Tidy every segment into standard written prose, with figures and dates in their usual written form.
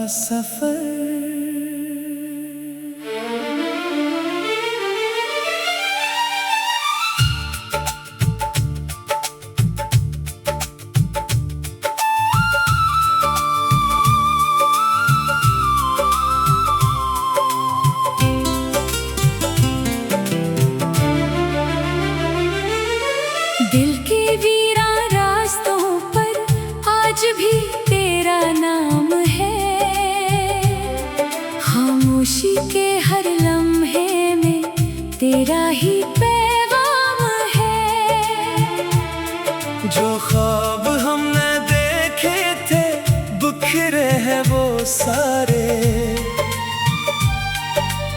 सफर। दिल के वीरा रास्तों पर आज भी तेरा नाम है। खामोशी के हर लम्हे में तेरा ही पैगाम है। जो ख्वाब हमने देखे थे बिखरे हैं वो सारे,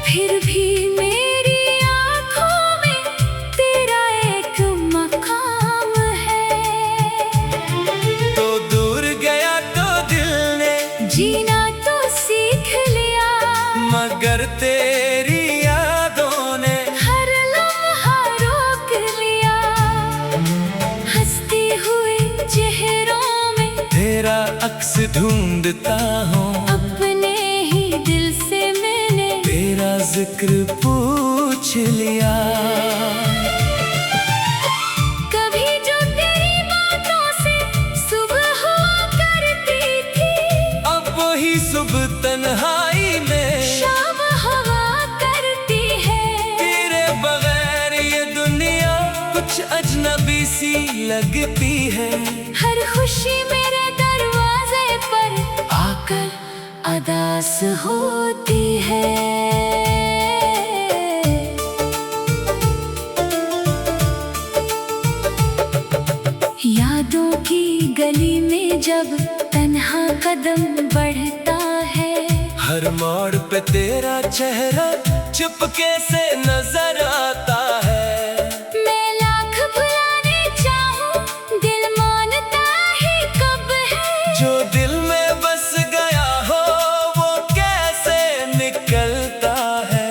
फिर भी मेरी आँखों में तेरा एक मकाम है। तो दूर गया तो दिल ने जीना तो सीख लिया, मगर तेरी यादों ने हर लम्हा रोक लिया। हंसते हुए चेहरों में तेरा अक्स ढूंढता हूँ, अपने ही दिल से मैंने तेरा जिक्र पूछ लिया। कभी जो तेरी बातों से सुबह हुआ करती थी, अब वही सुबह तन्हाई में शाम हवा करती है। तेरे बगैर ये दुनिया कुछ अजनबी सी लगती है। हर खुशी मेरे दरवाजे पर आकर अदास होती है। यादों की गली में जब तन्हा कदम बढ़ता है, हर मोड़ पे तेरा चेहरा चुपके से नजर आता है। मैं लाख भुलाने चाहूं दिल मानता ही कब है। जो दिल में बस गया हो वो कैसे निकलता है।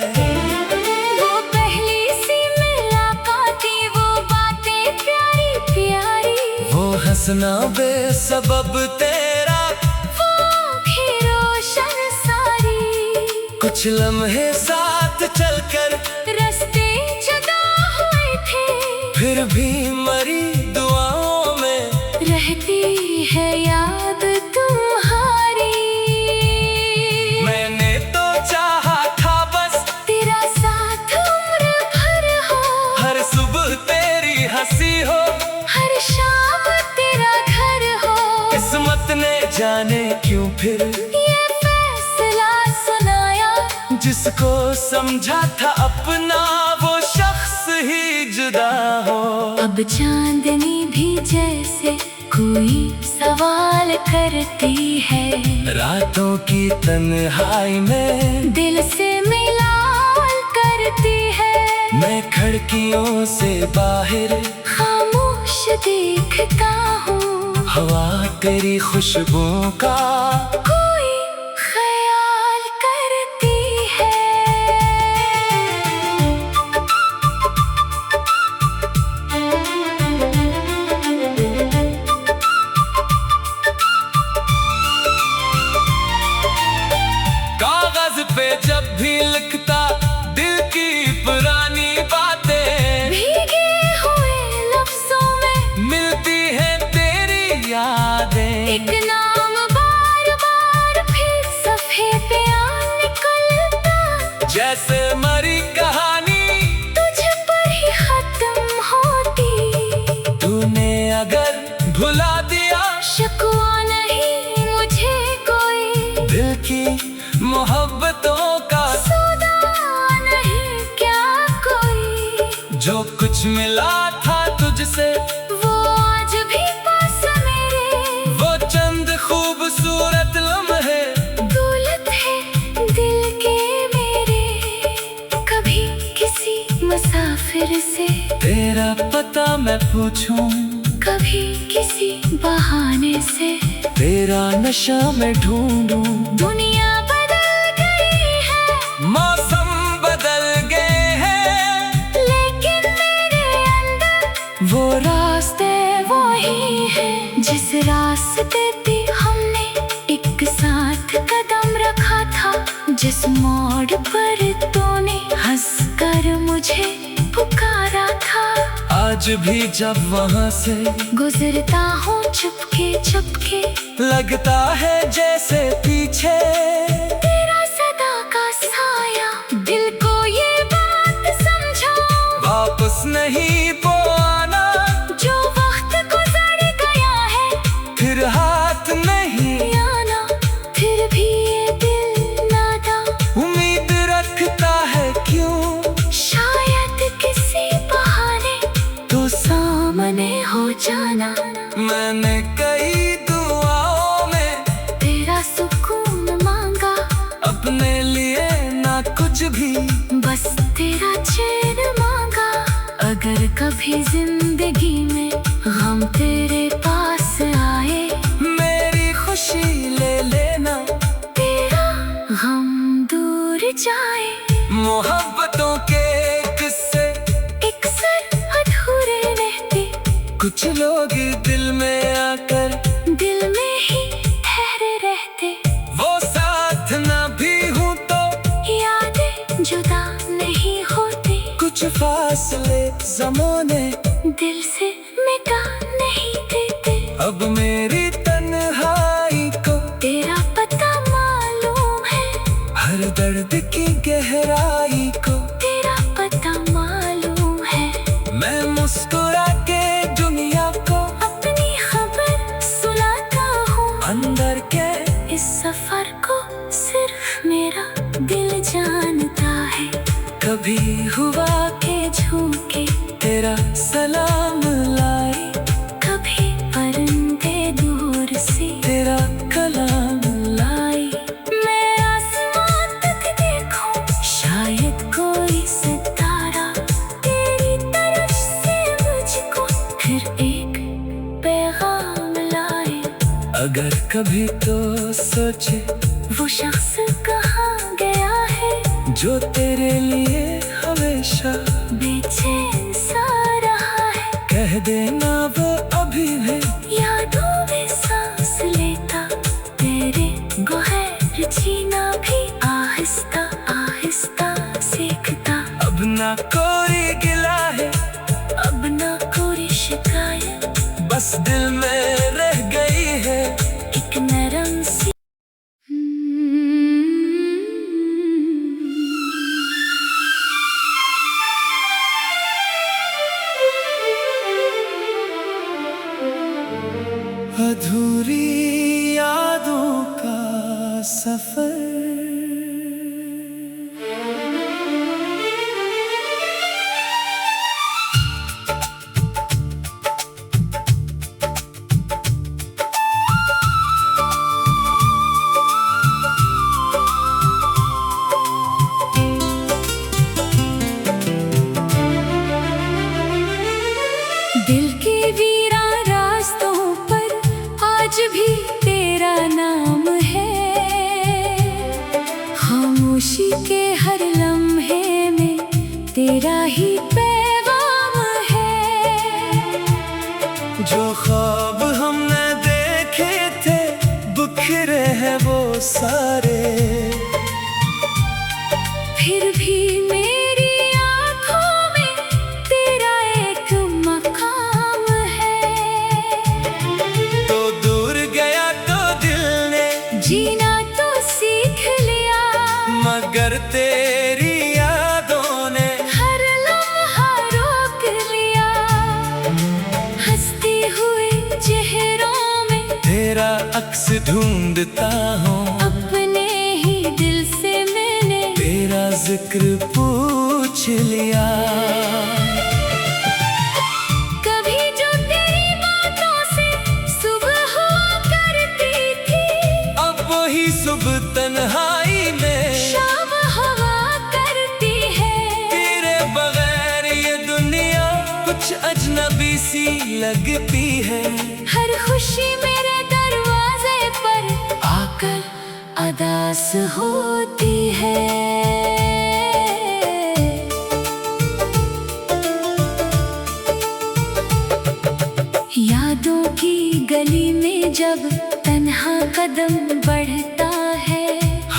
वो पहली सी मुलाकाती, वो बातें प्यारी प्यारी, वो हंसना बेसबब तेरा, वो भी रोशन सारी। कुछ लम्हे साथ चलकर रास्ते जुदा हुए थे, फिर भी मरी दुआओं में रहती है याद तुम्हारी। मैंने तो चाहा था बस तेरा साथ उम्र भर हो, हर सुबह तेरी हंसी हो, हर शाम तेरा घर हो। किस्मत ने जाने क्यों फिर ये फैसला सुनाया, जिसको समझा था अपना वो शख्स ही जुदा हो। अब चांदनी भी जैसे कोई सवाल करती है, रातों की तन्हाई में दिल से मिलाल करती है। मैं खिड़कियों से बाहर खामोश देखता हूँ, हवा तेरी खुशबुओं का कोई ख्याल करती है। कागज पे जब भी लिखता दिल की पुरानी बातें, भीगे हुए लफ्जों में मिलती है तेरी यादें। एक नाम बार बार फिर सफ़े पे आ निकलता, जैसे मरी कहानी तुझ पर ही खत्म होती। तूने अगर भुला दिया शिकवा नहीं मुझे कोई, दिल की मोहब्बतों का सौदा नहीं क्या कोई। जो कुछ मिला था तुझसे वो आज भी पास मेरे, वो चंद खूबसूरत लम्हे दौलत है दिल के मेरे। कभी किसी मुसाफिर से तेरा पता मैं पूछूं, कभी किसी बहाने से तेरा नशा मैं ढूंढूं। दुनिया बदल गई है, मौसम बदल गए हैं, लेकिन मेरे अंदर वो रास्ते वो ही है। जिस रास्ते पे हमने एक साथ कदम जिस मोड़ पर तूने हंसकर मुझे पुकारा था, आज भी जब वहाँ से गुजरता हूँ चुपके चुपके, लगता है जैसे पीछे तेरा सदा का साया। दिल को ये बात समझाओ, वापस नहीं वो आना, जो वक्त गुजर गया है फिर हाथ नहीं आना। फिर भी ये दिल नादा उम्मीद रखता है क्यों, शायद किसी बहाने तो सामने हो जाना। मैंने कई दुआओं में तेरा सुकून मांगा, अपने लिए ना कुछ भी, बस तेरा चैन मांगा। अगर कभी जिंदगी में गम तेरे पास आए, मेरी खुशी ले लेना, तेरा गम दूर जाए। मोहब्बतों के किस्से अक्सर अधूरे रहते, कुछ लोग दिल में आकर दिल में ही ठहरे रहते। वो साथ ना भी हूँ तो यादें जुदा नहीं होती, कुछ फासले ज़माने दिल से मिटा नहीं देते। अब मेरी तन्हाई को तेरा पता मालूम है, हर दर्द की गहराई को तेरा पता मालूम है। मैं मुस्कुरा के दुनिया को अपनी खबर सुनाता हूँ, अंदर के इस सफर को सिर्फ मेरा दिल जानता है। कभी हुआ के झूके तेरा सलाम लाए, कभी परिंदे दूर से तेरा कलाम लाई। मैं आसमान तक देखूं, शायद कोई सितारा तेरी तरफ से मुझको फिर एक पैगाम लाए। अगर कभी तो सोचे वो शख्स कहाँ गया है, जो तेरे लिए हमेशा बेचैन सा रहा है। कह देना वो अभी है, यादों में सांस लेता, तेरे गोहर जीना भी आहिस्ता आहिस्ता सीखता। अब ना कोई गिला है, अब ना कोई शिकायत, बस दिल में रह गई है एक नरम सी अधूरी यादों का सफर। दिल के वीरा रास्तों पर आज भी तेरा नाम है। खामोशी के हर लम्हे में तेरा ही पैगाम है। जो ख्वाब हमने देखे थे बिखरे हैं वो सारे, फिर भी मेरी आँखों में तेरा एक मकाम है। तो दूर गया तो दिल ने जीना तो सीख लिया, मगर तेरी यादों ने हर लम्हा रोक लिया। हंसते हुए चेहरों में तेरा अक्स ढूंढता हूँ, अपने ही दिल से मैंने तेरा जिक्र पूछ लिया। कभी जो तेरी बातों से सुबह हुआ करती थी, अब वही सुबह तन्हाई में शाम हुआ करती है। तेरे बगैर ये दुनिया कुछ अजनबी सी लगती है। हर खुशी मेरे दरवाजे पर आकर अदास होती है। यादों की गली में जब तन्हा कदम बढ़ता है,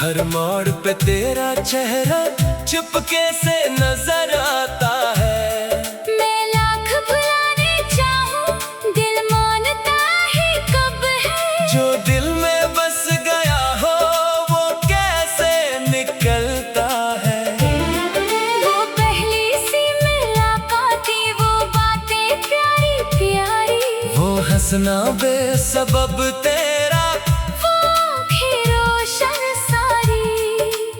हर मोड़ पे तेरा चेहरा चुपके से नजर आता है। मैं लाख भुलाने चाहूं, दिल मानता ही कब है। जो दिल में बस गया हो वो कैसे निकलता है। वो पहली सी मुलाकात, वो बातें प्यारी प्यारी, वो हंसना बेसबब तेरा, वो आँखें रोशन सारी।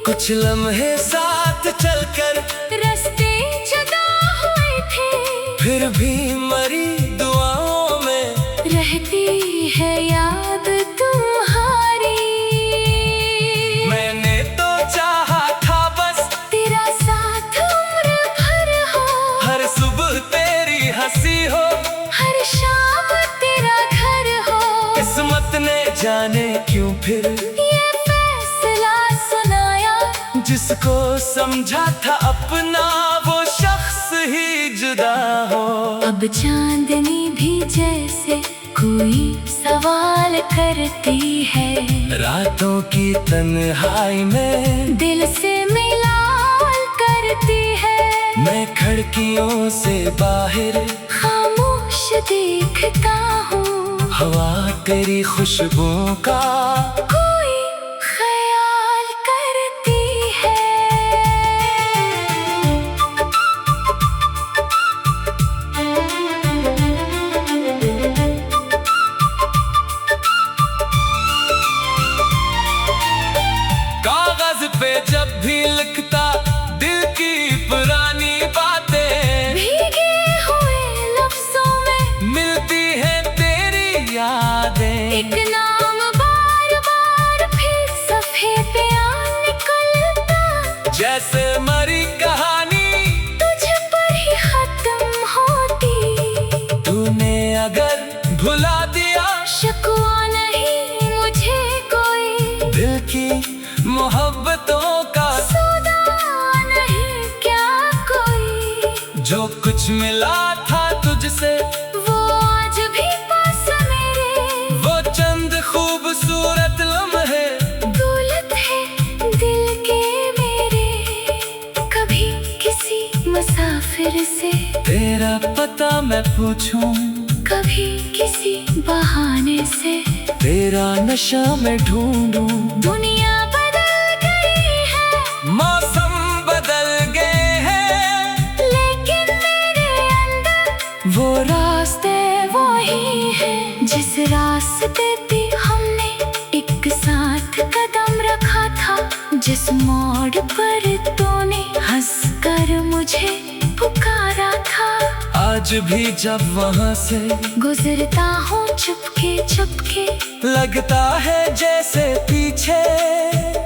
कुछ लम्हे साथ चलकर रास्ते जुदा हुए थे, फिर भी मरी दुआओं में रहती है याद तुम्हारी। मैंने तो चाहा था बस तेरा साथ उम्र भर हो, हर सुबह तेरी हंसी हो, हर शाम तेरा घर हो। किस्मत ने जाने क्यों फिर ये फैसला सुनाया, जिसको समझा था अपना वो शख्स ही जुदा हो। अब चांदनी भी जैसे कोई सवाल करती है, रातों की तन्हाई में दिल से मिलाल करती है। मैं खिड़कियों से बाहर खामोश देखता हूँ, हवा तेरी खुशबुओं का कोई ख्याल करती है। कागज पे जब भी लिखता दिल की पुरानी बातें, भीगे हुए लफ्जों में मिलती है तेरी यादें। एक नाम बार बार फिर सफ़े पे आ निकलता, जैसे मरी कहानी तुझ पर ही खत्म होती। तूने अगर भुला दिया शिकवा नहीं मुझे कोई, दिल की मोहब्बतों का सौदा नहीं क्या कोई। जो कुछ मिला था तुझसे वो आज भी पास मेरे, वो चंद खूबसूरत लम्हे दौलत है दिल के मेरे। कभी किसी मुसाफिर से तेरा पता मैं पूछूं, कभी किसी बहाने से तेरा नशा मैं ढूंढूं। दुनिया बदल गई है, मौसम बदल गए हैं, लेकिन मेरे अंदर वो रास्ते वो ही है। जिस रास्ते पे हमने एक साथ कदम रखा था, जिस मोड़ पर तूने हंसकर मुझे पुकारा था। आज भी जब वहाँ से गुजरता हूँ चुपके चुपके, लगता है जैसे पीछे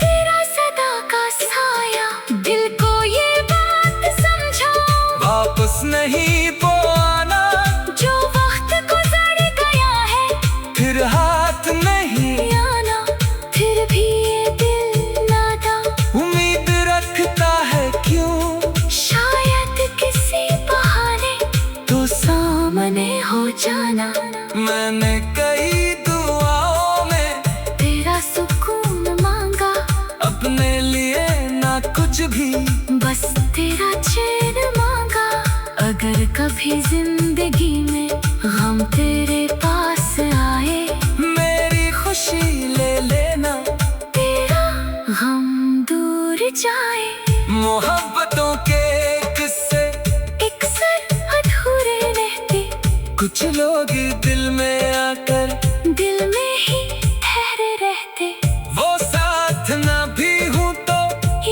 तेरा सदा का साया। दिल को ये बात समझा, वापस नहीं वो आना, जो वक्त गुजर गया है फिर हाथ नहीं आना। फिर भी ये दिल नादा उम्मीद रखता है क्यों, शायद किसी बहाने तो सामने हो जाना। मैंने कई दुआओं में तेरा सुकून मांगा, अपने लिए ना कुछ भी, बस तेरा चैन मांगा। अगर कभी जिंदगी में गम तेरे पास आए, मेरी खुशी ले लेना, तेरा गम दूर जाए। मोहब्बतों के किस्से अक्सर अधूरे रहते, कुछ लोग दिल में आकर दिल में ही ठहरे रहते। वो साथ ना भी हूँ तो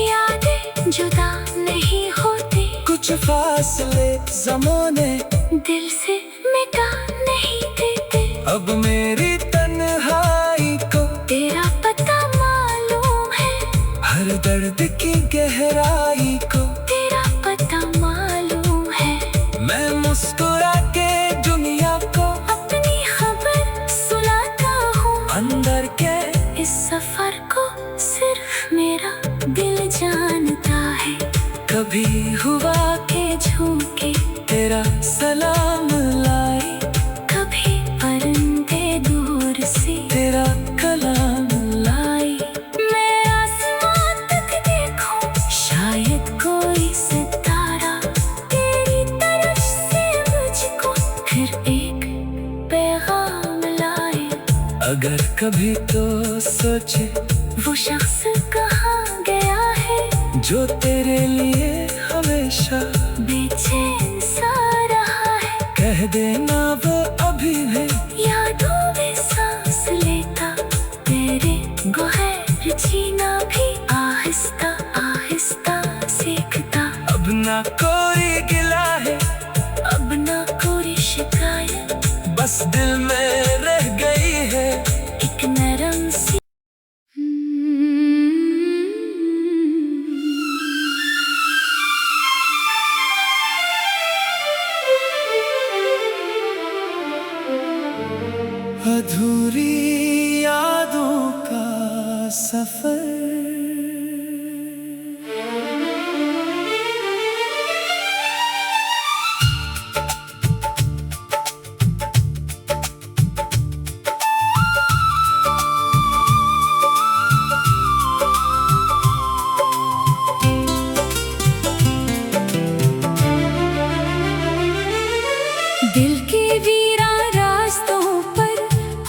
यादें जुदा नहीं होती, कुछ फासले ज़माने दिल से मिटा नहीं देते। अब मेरी तन्हाई को तेरा पता मालूम है, हर दर्द की गहराई को तेरा पता मालूम है। मैं मुस्कुरा के दुनिया को अपनी खबर सुनाता हूँ, अंदर के इस सफर को सिर्फ मेरा दिल जानता है। कभी हुआ के झोंके तेरा सलाम लाए, कभी परिंदे दूर से तेरा कलाम लाई। मैं आसमां कभी तो सोचे वो शख्स कहाँ गया है जो तेरे लिए हमेशा बेचैन सा रहा है। कह देना वो अभी है यादों में सांस लेता, तेरे गोहर जीना भी आहिस्ता आहिस्ता सीखता। अब ना कोई गिला है, अब ना कोई शिकायत, बस दिल में रह गई है एक नरम सी अधूरी यादों का सफर। दिल के वीरा रास्तों पर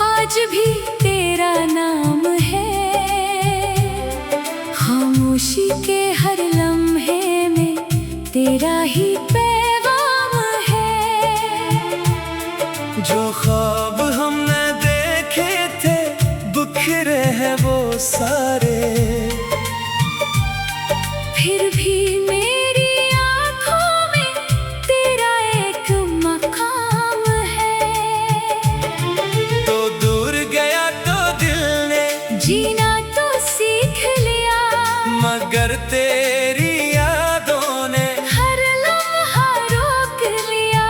आज भी तेरा नाम है। खामोशी के हर लम्हे में तेरा ही पैगाम है। जो ख्वाब हमने देखे थे बिखरे हैं वो सारे, फिर भी मेरी आँखों में तेरा एक मकाम है। तो दूर गया तो दिल ने जीना तो सीख लिया, मगर तेरी यादों ने हर लम्हा रोक लिया।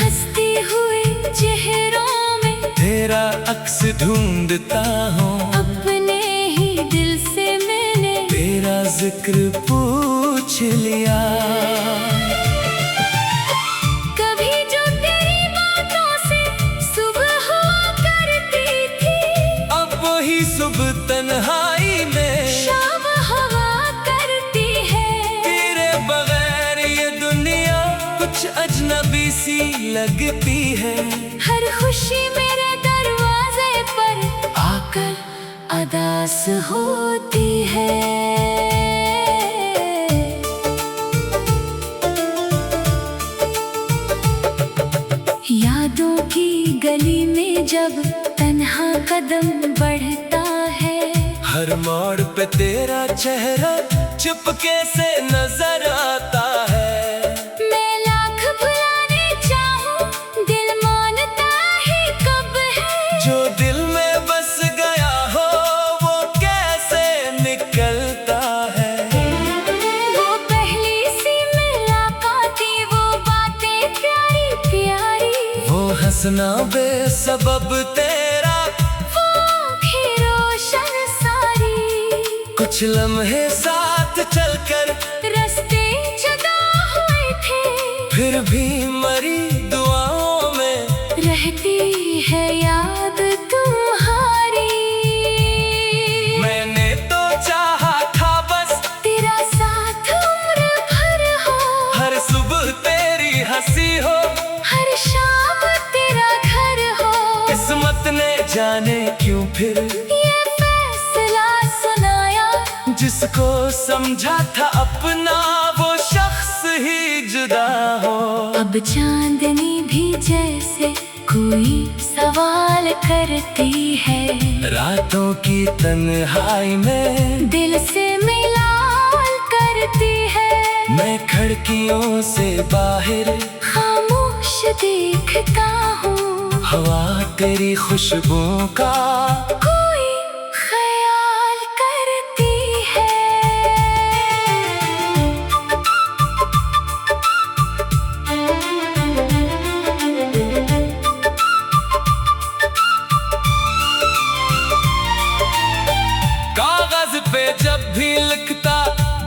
हंसते हुए चेहरों में तेरा अक्स ढूंढता हूँ, अपने ही दिल से मैंने तेरा जिक्र पूछ लिया। कभी जो तेरी बातों से सुबह हुआ करती थी, अब वही सुबह तन्हाई में शाम हवा करती है। तेरे बगैर ये दुनिया कुछ अजनबी सी लगती है। हर खुशी मेरे दरवाजे पर आकर अदास होती है। यादों की गली में जब तन्हा कदम बढ़ता है, हर मोड़ पे तेरा चेहरा चुपके से नजर आता है। मैं लाख भुलाने चाहूं दिल मानता ही कब है। जो दिल में बस गया हो वो कैसे निकलता है। वो पहली सी मुलाकाती, वो बातें प्यारी प्यारी, वो हंसना बेसबब तेरा, वो भी रोशन सारी। कुछ लम्हे साथ चलकर रास्ते जुदा हुए थे, फिर भी मरी दुआओं में रहती है याद तुम्हारी। मैंने तो चाहा था बस तेरा साथ उम्र भर हो, हर सुबह तेरी हंसी हो, हर शाम तेरा घर हो। किस्मत ने जाने क्यों फिर ये फैसला सुनाया, जिसको समझा था अपना वो शख्स ही जुदा हो। अब चांदनी भी जैसे कोई सवाल करती है, रातों की तन्हाई में दिल से मिलाल करती है। मैं खिड़कियों से बाहर खामोश देखता हूँ, हवा तेरी खुशबू का कोई ख्याल करती है। कागज पे जब भी लिखता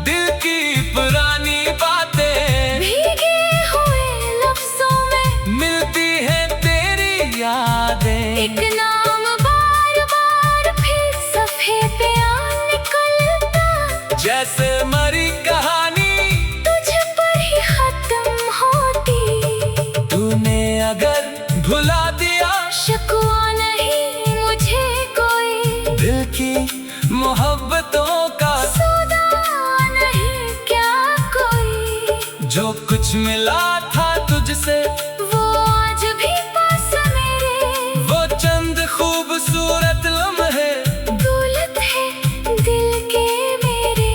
दिल की पुरानी बातें, भीगे हुए लफ्जों में मिलती है तेरी यादें। एक नाम बार बार फिर सफे पे आ निकलता, जैसे मरी कहानी तुझ पर ही खत्म होती। तूने अगर भुला दिया शिकवा नहीं मुझ मोहब्बतों का सौदा नहीं क्या कोई, जो कुछ मिला था तुझसे वो आज भी पास मेरे। वो चंद खूबसूरत लम्हे दौलत है दिल के मेरे,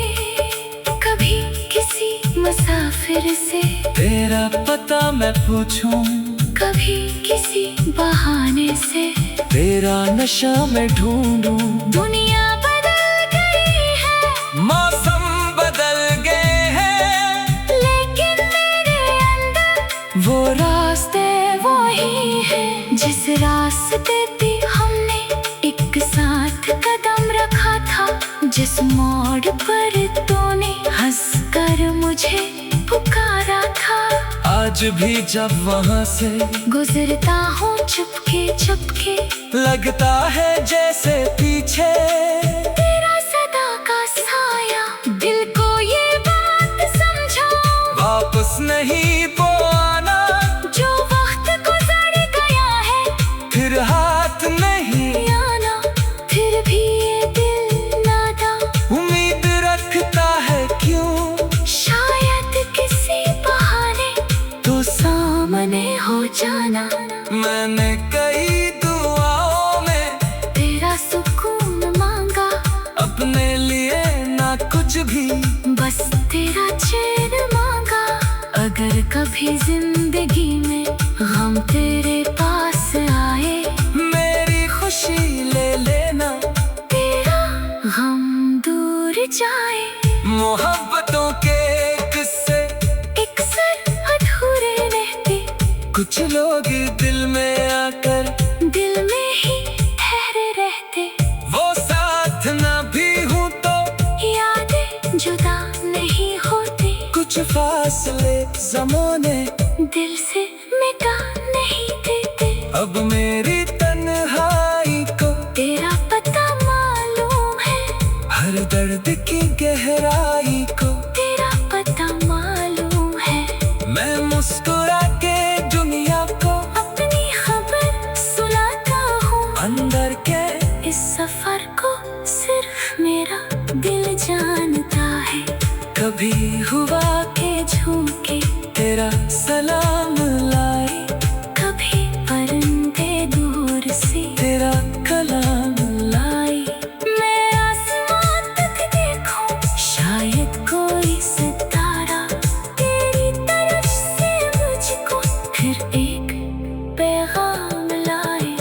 कभी किसी मुसाफिर से तेरा पता मैं पूछूं, कभी किसी बहाने से तेरा नशा मैं ढूंढूं। दुनिया बदल गई है, मौसम बदल गए हैं, लेकिन मेरे अंदर वो रास्ते वही है। जिस रास्ते पे हमने एक साथ कदम रखा था, जिस मोड़ पर तूने हंसकर मुझे पुकारा था, आज भी जब वहाँ से गुजरता हूँ चुपके चुपके, लगता है जैसे पीछे तेरा सदा का साया। दिल को ये बात समझाओ, वापस नहीं वो आना, जो वक्त गुजर गया है फिर हाथ नहीं आना। फिर भी ये दिल नादा उम्मीद रखता है, क्यों शायद किसी बहाने तो सामने हो जाना। मैंने कई दुआओं में तेरा सुकून मांगा, अपने लिए ना कुछ भी, बस तेरा चैन मांगा। अगर कभी जिंदगी में गम तेरे पास आए, मेरी खुशी ले लेना, तेरा गम दूर जाए। मोहब्बतों के किस्से अक्सर अधूरे रहते, कुछ लोग दिल में आकर दिल में ही ठहरे रहते। वो साथ ना भी हूँ तो यादें जुदा नहीं होती, कुछ फासले ज़माने दिल से मिटा नहीं देते। अब मेरी तन्हाई को तेरा पता मालूम है, हर दर्द की गहराई को तेरा पता मालूम है। मैं मुस्कुरा के दुनिया को अपनी खबर सुनाता हूँ, अंदर के इस सफर को सिर्फ मेरा दिल जानता है। कभी हुआ के झोंके तेरा सलाम लाए, कभी परिंदे दूर से तेरा कलाम लाई। मैं आसमान तक देखूं, शायद कोई सितारा तेरी तरफ से मुझको फिर एक पैगाम लाए।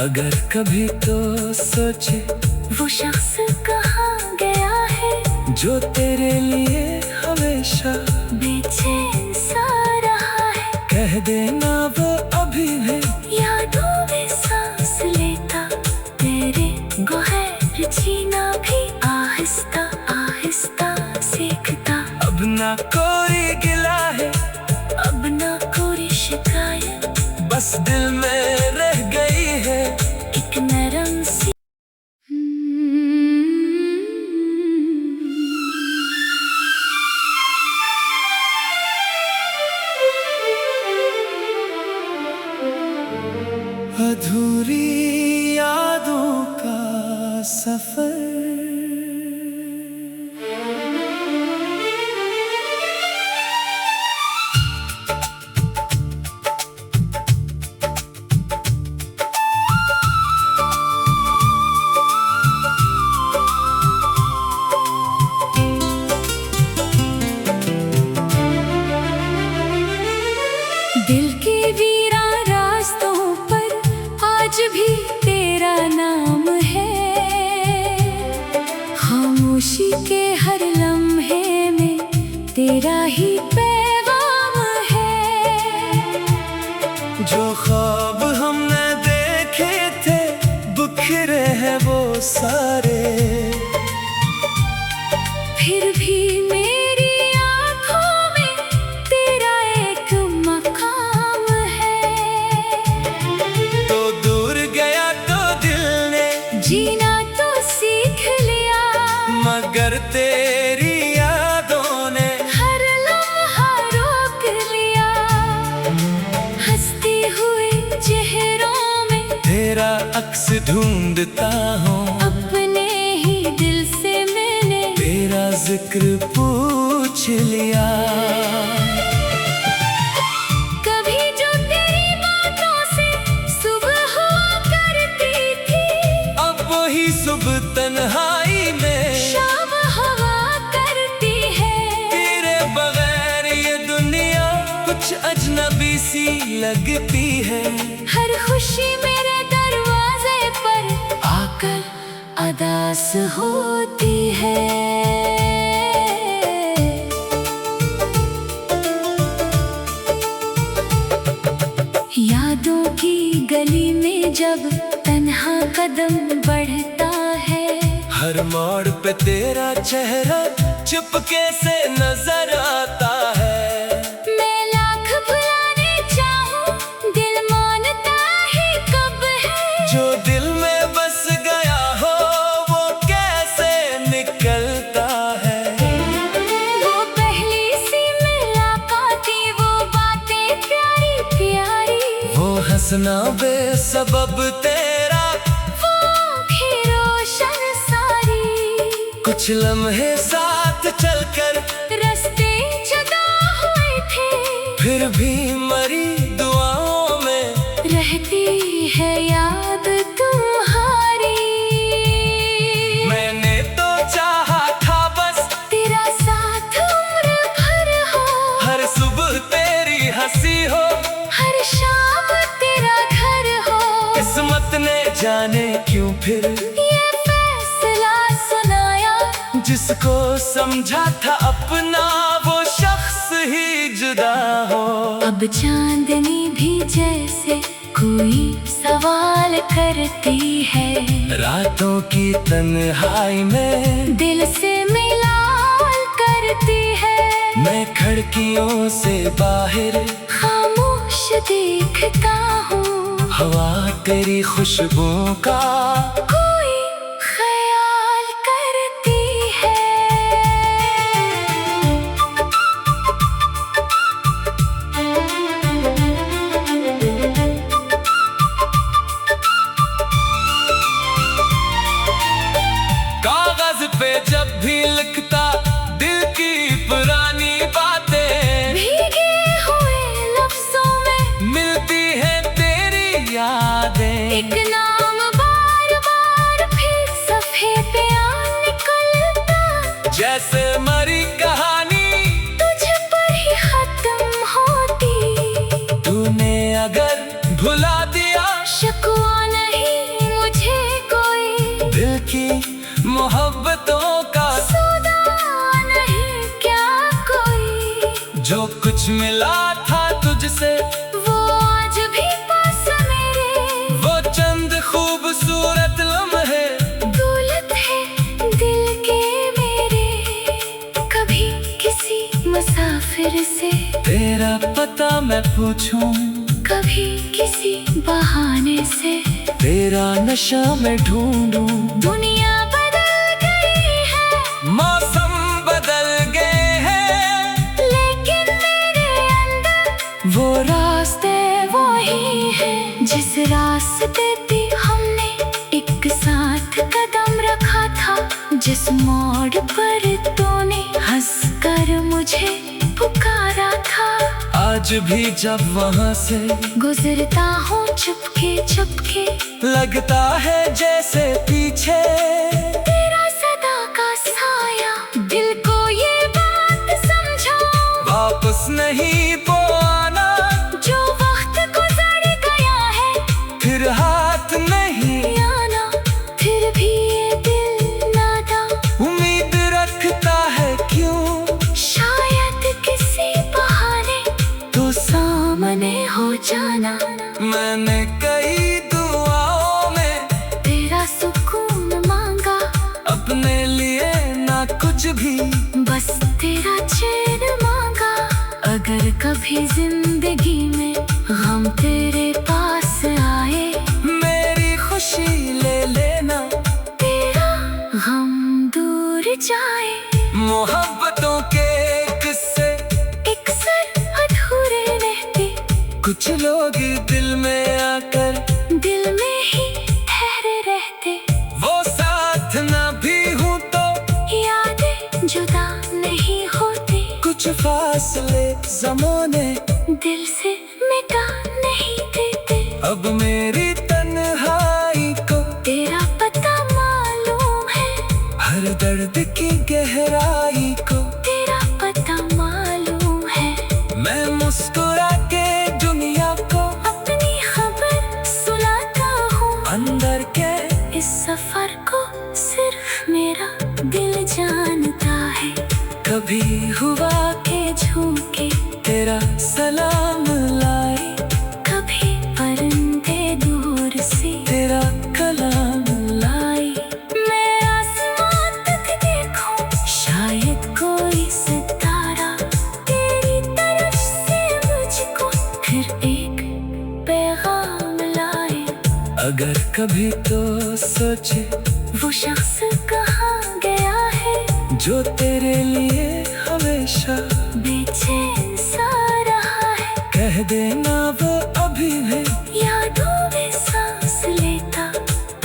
अगर कभी तो सोचे वो शख्स कहाँ गया है, जो तेरे लिए हमेशा बेचैन सा रहा है। कह देना वो अभी है, यादों में सांस लेता, तेरे गोहर जीना भी आहिस्ता आहिस्ता सीखता। अब ना कोई गिला है, अब ना कोई शिकायत, बस दिल में रह गई है एक नरम सी अधूरी यादों का सफर। दिल के वीरा रास्तों पर आज भी तेरा नाम है। खामोशी के हर लम्हे में तेरा ही पैगाम है। जो ख्वाब हमने देखे थे बिखरे हैं वो सारे, फिर भी मेरी आँखों में तेरा एक मकाम है। तो दूर गया तो दिल ने जीना तो सीख लिया, मगर तेरी यादों ने हर लम्हा रोक लिया। हंसते हुए चेहरों में तेरा अक्स ढूंढता हूँ, अपने ही दिल जिक्र पूछ लिया। कभी जो तेरी बातों से सुबह हुआ करती थी, अब वही सुबह तन्हाई में शाम हवा करती है। तेरे बगैर ये दुनिया कुछ अजनबी सी लगती है। हर खुशी मेरे दरवाजे पर आकर अदास होती है। यादों की गली में जब तन्हा कदम बढ़ता है, हर मोड़ पे तेरा चेहरा चुपके से नजर आता है। मैं लाख भुलाने चाहूं, दिल मानता ही कब है। जो दिल में बस गया हो वो कैसे निकलता है। वो पहली सी मुलाकाती, वो बातें प्यारी प्यारी, वो हंसना बेसबब तेरा, वो भी रोशन सारी। कुछ लम्हे साथ चलकर रास्ते जुदा हुए थे, फिर भी मरी दुआओं में रहती है याद तुम्हारी। मैंने तो चाहा था बस तेरा साथ उम्र भर हो, हर सुबह तेरी हंसी हो, हर शाम तेरा घर हो। किस्मत ने जाने क्यों फिर ये फैसला सुनाया, जिसको समझा था अपना वो शख्स ही जुदा हो। अब चांदनी भी जैसे कोई सवाल करती है, रातों की तन्हाई में दिल से मिलाल करती है। मैं खिड़कियों से बाहर खामोश देखता हूँ, हवा तेरी खुशबू का कोई ख्याल करती है। कागज पे जब भी लिखता दिल की पुरानी बातें, भीगे हुए लफ्जों में मिलती है तेरी यादें। एक नाम बार बार फिर सफ़े पे आ निकलता, जैसे मरी कहानी तुझ पर ही खत्म होती। तूने अगर भुला दिया शिकवा नहीं मुझे कोई, दिल की मोहब्बतों का सौदा नहीं क्या कोई। जो कुछ मिला था तुझसे वो आज भी पास मेरे, वो चंद खूबसूरत लम्हे दौलत है दिल के मेरे। कभी किसी मुसाफिर से तेरा पता मैं पूछूं, कभी किसी बहाने से तेरा नशा मैं ढूंढूं। दुनिया बदल गई है, मौसम बदल गए हैं, लेकिन मेरे अंदर वो रास्ते वही है। जिस रास्ते पे हमने एक साथ कदम रखा था, जिस मोड़ पर तूने हंसकर मुझे पुकारा था, आज भी जब वहाँ से गुजरता हूँ चुपके चुपके, लगता है जैसे पीछे तेरा सदा का साया। दिल को ये बात समझाओ, वापस नहीं वो आना, जो वक्त गुजर गया है फिर हाथ नहीं आना। फिर भी ये दिल नादा उम्मीद रखता है क्यों, शायद किसी बहाने तो सामने हो जाना। मैंने कई दुआओं में तेरा सुकून मांगा, अपने लिए ना कुछ भी, बस तेरा चैन मांगा। अगर कभी जिंदगी में गम तेरे पास आए, मेरी खुशी ले लेना, तेरा गम दूर जाए। मोहब्बतों के किस्से अक्सर अधूरे रहते, कुछ लोग दिल में आकर दिल में ही ठहरे रहते। वो साथ ना भी हूँ तो यादें जुदा कुछ फासले ज़माने दिल से मिटा नहीं देते। अब मेरी तन्हाई को तेरा पता मालूम है, हर दर्द की गहराई को तेरा पता मालूम है। मैं मुस्कुरा के दुनिया को अपनी खबर सुनाता हूँ, अंदर के इस सफर को सिर्फ मेरा दिल जानता है। कभी हुआ के झूके तेरा सलाम लाए, कभी परिंदे दूर से तेरा कलाम लाई। मैं आसमान तक देखूं, शायद कोई सितारा तेरी तरफ से मुझको फिर एक पैगाम लाए। अगर कभी तो सोचे वो शख्स कहाँ गया है, जो तेरे लिए हमेशा बेचैन सा रहा है। कह देना वो अभी है, यादों में सांस लेता,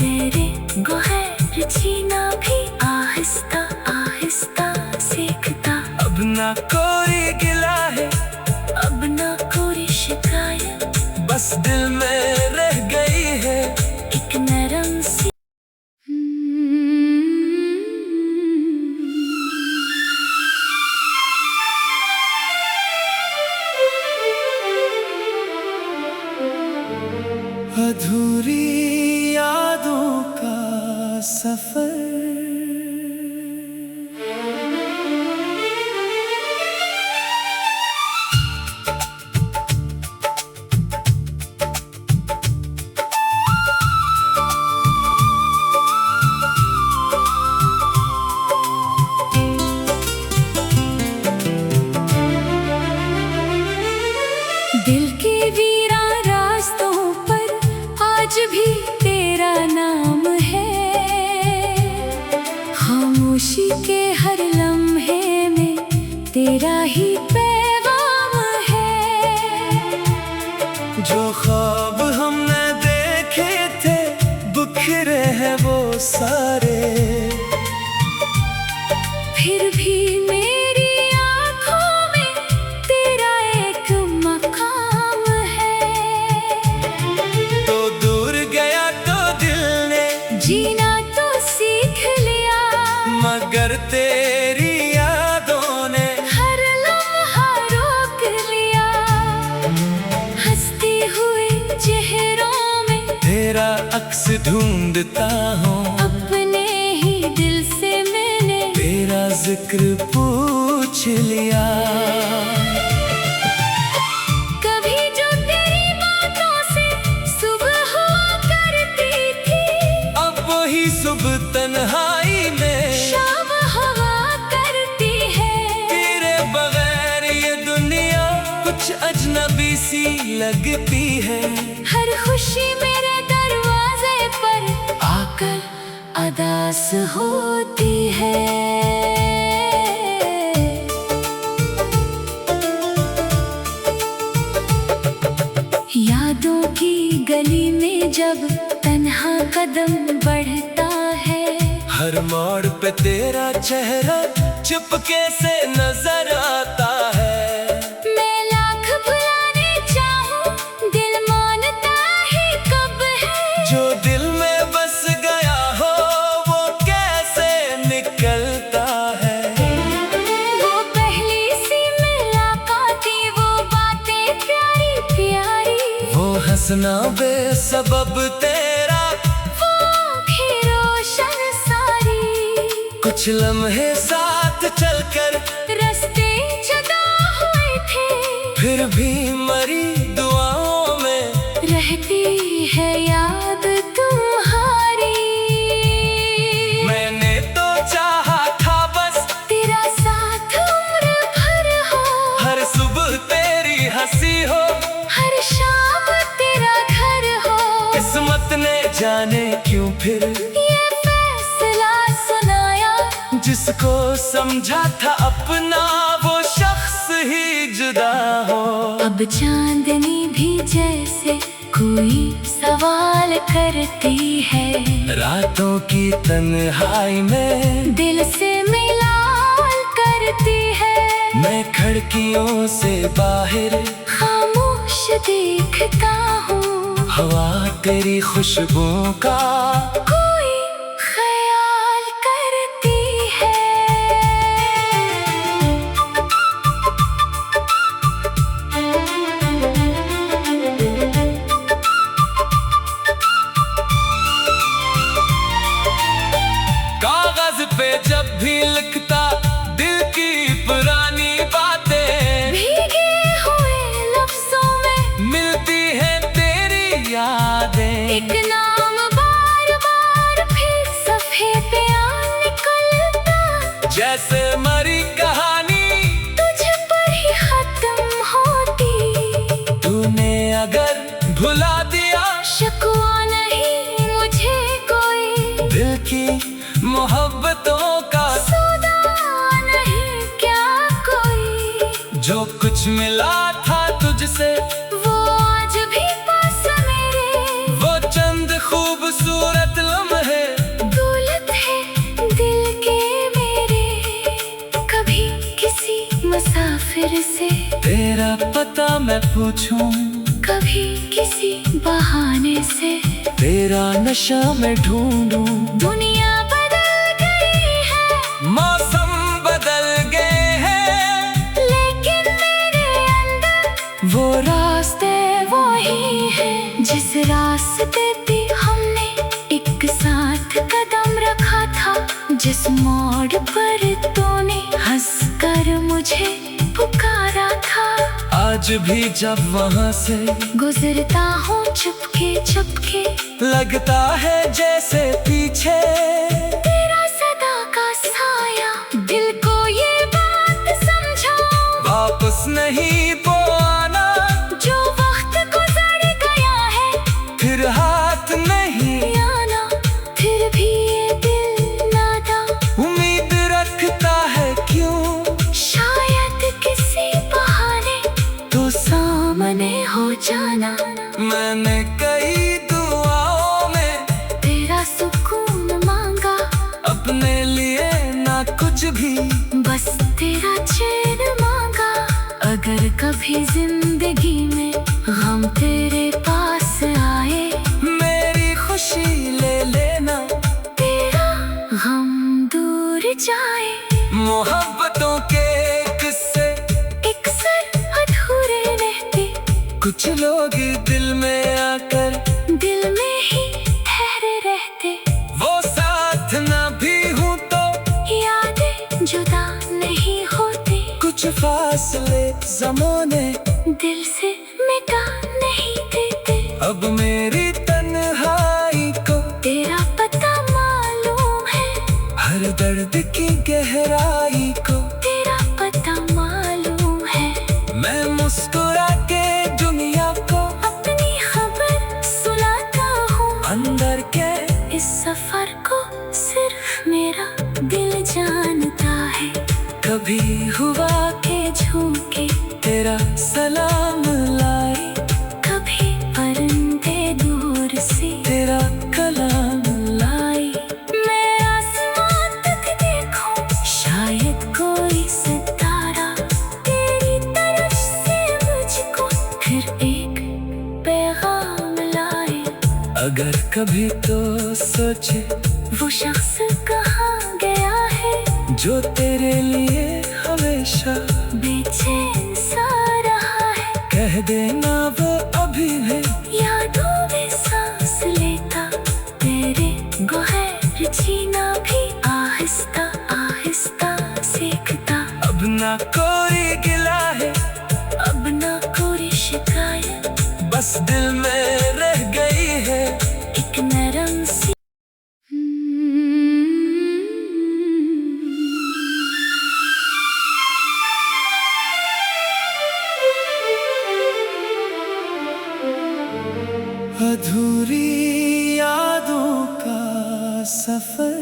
तेरे गौहर जीना भी आहिस्ता आहिस्ता सीखता। अब ना कोई गिला है, अब ना कोई शिकायत, बस दिल में रह गई है एक नरम सी अधूरी यादों का सफर। दिल के वीरा रास्तों पर आज भी तेरा नाम है। खामोशी के हर लम्हे में तेरा ही पैगाम है। जो ख्वाब हमने देखे थे बिखरे हैं वो सारे, फिर भी मेरी आँखों में तेरा एक मकाम है। तो दूर गया तो दिल ने जीना तो सीख लिया, मगर तेरी यादों ने हर लम्हा रोक लिया। हंसते हुए चेहरों में तेरा अक्स ढूंढता हूँ, अपने ही दिल से मैंने तेरा जिक्र पूछ लिया। कभी जो तेरी बातों से सुबह हुआ करती थी, अब वही सुबह तन्हाई में शाम हवा करती है। तेरे बगैर ये दुनिया कुछ अजनबी सी लगती है। हर खुशी मेरे दरवाजे पर आकर अदास होती है। यादों की गली में जब तन्हा कदम बढ़ता है, हर मोड़ पे तेरा चेहरा चुपके से नजर आता है। मैं लाख भुलाने चाहूं, दिल मानता ही कब है। जो दिल में बस गया हो वो कैसे निकलता है। वो पहली सी मुलाकात, वो बातें प्यारी प्यारी, वो हंसना बेसबब तेरा, वो भी रोशन सारी। कुछ लम्हे साथ चलकर रास्ते जुदा हुए थे, फिर भी मरी दुआओं में रहती है याद तुम्हारी। मैंने तो चाहा था बस तेरा साथ उम्र भर हो, हर सुबह तेरी हंसी हो, हर शाम तेरा घर हो। किस्मत ने जाने क्यों फिर ये फैसला सुनाया, जिसको समझा था अपना वो शख्स ही जुदा हो। अब चांदनी भी जैसे कोई सवाल करती है, रातों की तन्हाई में दिल से मिलाल करती है। मैं खिड़कियों से बाहर खामोश देखता हूँ, हवा तेरी खुशबुओं का कोई ख्याल करती है। कागज पे जब भी लिखता दिल की पुरानी बातें, भीगे हुए लफ्जों में मिलती है तेरी यादें। एक नाम बार बार फिर सफ़े पे आ निकलता, जैसे मरी कहानी तुझ पर ही खत्म होती। तूने अगर भुला दिया शिकवा नहीं मुझे कोई, दिल की मोहब्बतों का सौदा नहीं क्या कोई। जो कुछ मिला था तुझसे वो आज भी पास मेरे, वो चंद खूबसूरत लम्हे दौलत है दिल के मेरे। कभी किसी मुसाफिर से तेरा पता मैं पूछूं, कभी किसी बहाने से तेरा नशा मैं ढूंढूं। दुनिया बदल गई है, मौसम बदल गए हैं, लेकिन मेरे अंदर वो रास्ते वही है। जिस रास्ते पे हमने एक साथ कदम रखा था, जिस मोड़ पर तूने हंसकर मुझे पुकारा था, आज भी जब वहाँ से गुजरता हूँ चुपके चुपके, लगता है जैसे पीछे तेरा सदा का साया। दिल को ये बात समझाओ, वापस नहीं वो आना, जो वक्त गुजर गया है फिर हाथ नहीं आना। फिर भी ये दिल नादा उम्मीद रखता है क्यों, शायद किसी बहाने तो सामने हो जाना। मैंने कई दुआओं में तेरा सुकून मांगा, अपने लिए ना कुछ भी, बस तेरा चैन मांगा। अगर कभी जिंदगी में गम तेरे पास आए, मेरी खुशी ले लेना, तेरा गम दूर जाए। मोहब्बतों के किस्से अक्सर अधूरे रहते, कुछ लोग दिल में आकर दिल में ही ठहरे रहते। वो साथ ना भी हूँ तो यादें जुदा नहीं होती, कुछ फासले ज़माने दिल से मिटा नहीं देते। अब मेरी तन्हाई को तेरा पता मालूम है, हर दर्द की गहराई को तेरा पता मालूम है। मैं मुस्कुरा के दुनिया को अपनी खबर सुनाता हूँ, अंदर के इस सफर को सिर्फ मेरा दिल जानता है। कभी हुआ के झोंके तेरा सलाम लाई, कभी परिंदे दूर से तेरा कलाम लाई। मैं आसमान तक देखूं, शायद कोई सितारा तेरी तरफ से मुझको फिर एक पैगाम लाए। अगर कभी तो सोचे वो शख्स कहाँ गया है, जो तेरे लिए हमेशा बेचैन सा रहा है। कह देना वो अभी है, यादों में सांस लेता, तेरे गोहर जीना भी आहिस्ता आहिस्ता सीखता। अब ना कोई गिला है, अब ना कोई शिकायत, बस दिल में रह गई है एक नरम सी अधूरी यादों का सफर।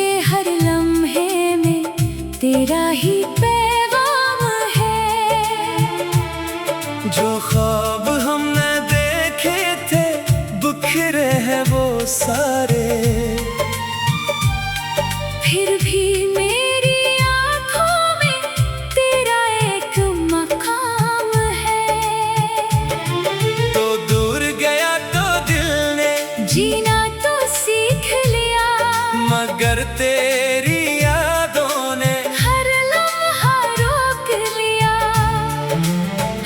ये हर लम्हे में तेरा ही पैगाम है। जो ख्वाब हमने देखे थे बिखरे हैं वो सारे, फिर भी मेरी आँखों में तेरा एक मकाम है। तो दूर गया तो दिल ने जीना तो सीख लिया, मगर तेरी यादों ने हर लम्हा रोक लिया।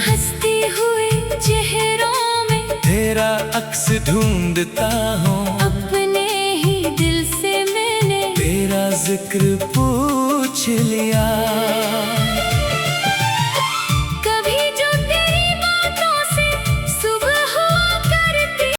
हंसते हुए चेहरों में तेरा अक्स ढूंढता हूँ, अपने ही दिल से मैंने तेरा जिक्र पूछ लिया।